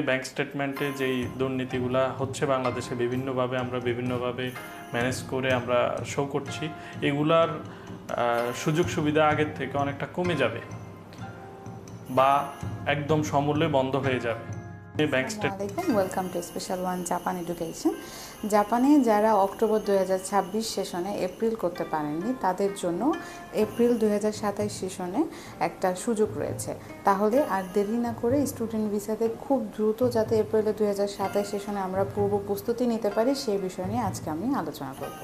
Bank স্টেটমেন্টে যেই দুর্নীতিগুলা হচ্ছে বাংলাদেশে আমরা বিভিন্নভাবে ম্যানেজ করে আমরা শো করছি, এগুলার সুযোগ সুবিধা আগের থেকে অনেকটা কমে যাবে বা একদম সমূলে বন্ধ হয়ে যাবে। Welcome to special one Japan education. জাপানে যারা অক্টোবর 2026 সেশনে এপ্রিল করতে পারেননি তাদের জন্য এপ্রিল 2027 সেশনে একটা সুযোগ রয়েছে। তাহলে আর দেরি না করে স্টুডেন্ট ভিসাতে খুব দ্রুত যাতে এপ্রিলে 2027 সেশনে আমরা পূর্ব প্রস্তুতি নিতে পারি সেই বিষয় নিয়ে আজকে আমি আলোচনা করব।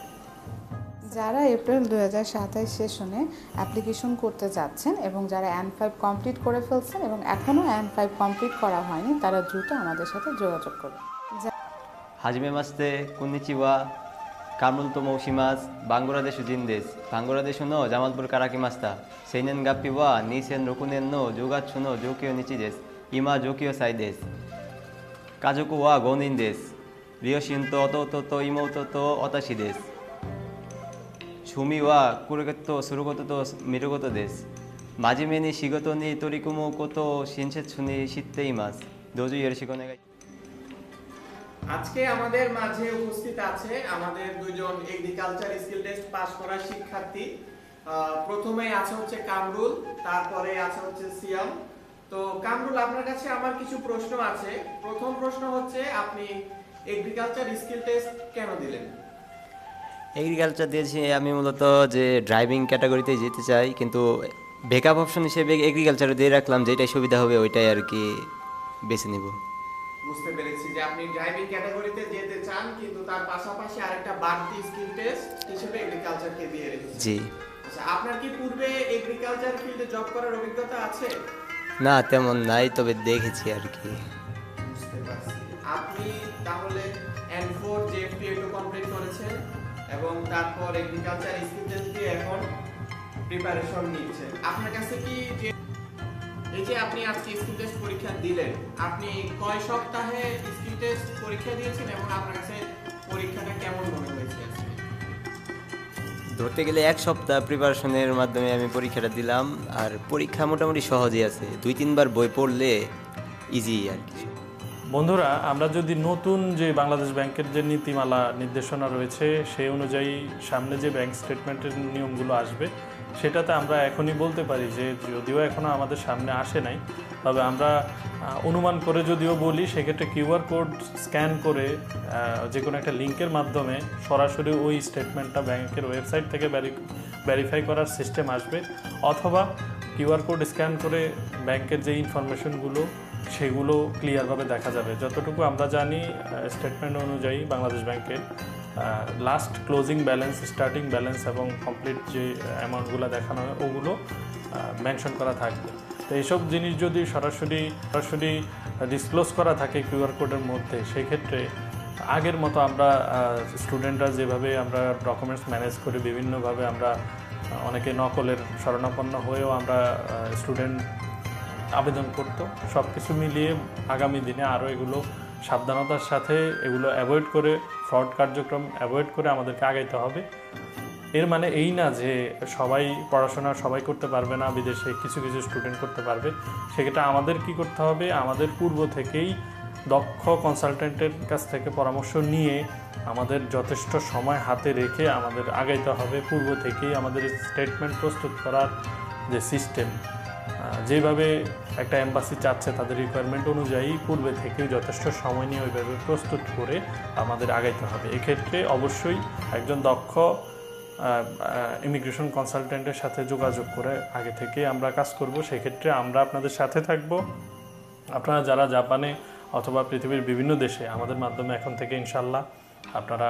যারা এপ্রিল 2027 সেশনে অ্যাপ্লিকেশন করতে যাচ্ছেন এবং যারা N5 কমপ্লিট করে ফেলছেন এবং এখনও N5 কমপ্লিট করা হয়নি তারা দ্রুত আমাদের সাথে যোগাযোগ করবেন। হাজমে মাস্তে কুন্নিচিওয়া কামরুল তো মৌসিমাস বাংলাদেশ জিন্দেস বাংলাদেশ নো জামালপুর কারাকি মাস্তা সেইনেন গাপ্পিওয়া নিসেন রকুনেন নো যোগাচ্ছু নো জোকিও নিচিদেস ইমা জোকিও সাইদেস কাজুকু ওয়া গনিন্দেস রিওশিন তো অত ইমৌতো তো অতাশিদেস সুমিওয়া কুরগত সুরগত তো মিরগত দেশ মাজিমেনি শিগতনি তরিকুমো কত শিনছেছুনি শীতেই মাস দোজু ইয়েরশিকনে গাই। আজকে আমাদের মাঝে উপস্থিত আছে আমাদের দুইজন এগ্রিকালচার স্কিল টেস্ট পাস করা শিক্ষার্থী। প্রথমে আছে হচ্ছে কামরুল, তারপরে আছে হচ্ছে সিয়াম। তো কামরুল, আপনার কাছে আমার কিছু প্রশ্ন আছে। প্রথম প্রশ্ন হচ্ছে, আপনি এগ্রিকালচার স্কিল টেস্ট কেন দিলেন? এগ্রিকালচার দিয়েছি আমি মূলত যে ড্রাইভিং ক্যাটাগরিতে যেতে চাই, কিন্তু ব্যাকআপ অপশন হিসেবে এগ্রিকালচারে দিয়ে রাখলাম, যেটাই সুবিধা হবে ওইটাই আর কি বেছে নিব। বুঝতে পেরেছি যে আপনি ড্রাইভিং ক্যাটাগরিতে যেতে চান, কিন্তু তার পাশাপাশি আরেকটা বাড়তি স্কিল টেস্ট হিসেবে এগ্রিকালচারকে দিয়ে রেখেছেন। জি। আচ্ছা, আপনার কি পূর্বে এগ্রিকালচার ফিল্ডে জব করার অভিজ্ঞতা আছে? না, তেমন নাই, তবে দেখেছি আর কি। বুঝতে পারছি। আপনি তাহলে N4 JFP2 কমপ্লিট করেছেন এবং তারপর এগ্রিকালচার স্কিল টেস্ট দিয়ে এখন প্রিপারেশন নিচ্ছেন। আপনার কাছে কি যে এই যে আপনি আজকে স্কিল টেস্ট পরীক্ষা দিলেন, আপনি কয় সপ্তাহে স্কিল টেস্ট পরীক্ষা দিয়েছেন এবং আপনার কাছে পরীক্ষাটা কেমন মনে হয়েছে? ধরতে গেলে 1 সপ্তাহ প্রিপারেশনের মাধ্যমে আমি পরীক্ষাটা দিলাম, আর পরীক্ষা মোটামুটি সহজই আছে, 2-3 বার বই পড়লে ইজি আর কি। বন্ধুরা, আমরা যদি নতুন যে বাংলাদেশ ব্যাংকের যে নীতিমালা নির্দেশনা রয়েছে সেই অনুযায়ী সামনে যে ব্যাংক স্টেটমেন্টের নিয়মগুলো আসবে, সেটাতে আমরা এখনই বলতে পারি যে যদিও এখনও আমাদের সামনে আসে নাই, তবে আমরা অনুমান করে যদিও বলি, সেক্ষেত্রে কিউআর কোড স্ক্যান করে যে কোনো একটা লিঙ্কের মাধ্যমে সরাসরি ওই স্টেটমেন্টটা ব্যাংকের ওয়েবসাইট থেকে ভেরিফাই করার সিস্টেম আসবে, অথবা কিউআর কোড স্ক্যান করে ব্যাংকের যে ইনফরমেশনগুলো সেগুলো ক্লিয়ারভাবে দেখা যাবে। যতটুকু আমরা জানি, স্টেটমেন্ট অনুযায়ী বাংলাদেশ ব্যাংকের last closing balance, starting balance এবং কমপ্লিট যে অ্যামাউন্টগুলো দেখানো হয় ওগুলো মেনশন করা থাকবে। তো এইসব জিনিস যদি সরাসরি ডিসক্লোজ করা থাকে কিউআর কোডের মধ্যে, সেক্ষেত্রে আগের মতো আমরা স্টুডেন্টরা যেভাবে আমরা ডকুমেন্টস ম্যানেজ করে বিভিন্নভাবে আমরা অনেকে নকলের শরণাপন্ন হয়েও আমরা স্টুডেন্ট আবেদন করতো, সব কিছু মিলিয়ে আগামী দিনে আরও এগুলো সাবধানতার সাথে এগুলো অ্যাভয়েড করে, ফ্রড কার্যক্রম অ্যাভয়েড করে আমাদেরকে আগাইতে হবে। এর মানে এই না যে পড়াশোনা সবাই করতে পারবে না, বিদেশে কিছু স্টুডেন্ট করতে পারবে। সেক্ষেত্রে আমাদের কি করতে হবে, আমাদের পূর্ব থেকেই দক্ষ কনসালটেন্টের কাছ থেকে পরামর্শ নিয়ে আমাদের যথেষ্ট সময় হাতে রেখে আমাদের আগাইতে হবে। পূর্ব থেকেই আমাদের স্টেটমেন্ট প্রস্তুত করার যে সিস্টেম, যেভাবে একটা এম্বাসি চাচ্ছে তাদের রিকোয়ারমেন্ট অনুযায়ী পূর্বে থেকেই যথেষ্ট সময় নিয়ে ওইভাবে প্রস্তুত করে আমাদের আগাইতে হবে। এক্ষেত্রে অবশ্যই একজন দক্ষ ইমিগ্রেশন কনসালটেন্টের সাথে যোগাযোগ করে আগে থেকে আমরা কাজ করব। সেক্ষেত্রে আমরা আপনাদের সাথে থাকব। আপনারা যারা জাপানে অথবা পৃথিবীর বিভিন্ন দেশে আমাদের মাধ্যমে এখন থেকে ইনশাল্লাহ আপনারা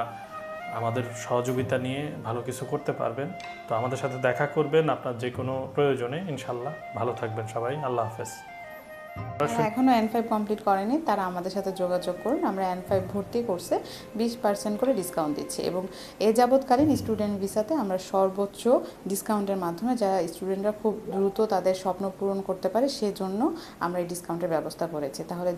আমাদের সহযোগিতা নিয়ে ভালো কিছু করতে পারবেন। তো আমাদের সাথে দেখা করবেন আপনার যে কোনো প্রয়োজনে। ইনশাল্লাহ ভালো থাকবেন সবাই। আল্লাহ হাফেজ। এখনও N5 কমপ্লিট করেনি তারা আমাদের সাথে যোগাযোগ করুন। আমরা N5 ভর্তি কোর্সে 20% করে ডিসকাউন্ট দিচ্ছি এবং এ যাবৎকালীন স্টুডেন্ট ভিসাতে আমরা সর্বোচ্চ ডিসকাউন্টের মাধ্যমে যারা স্টুডেন্টরা খুব দ্রুত তাদের স্বপ্ন পূরণ করতে পারে সেজন্য আমরা এই ডিসকাউন্টের ব্যবস্থা করেছি। তাহলে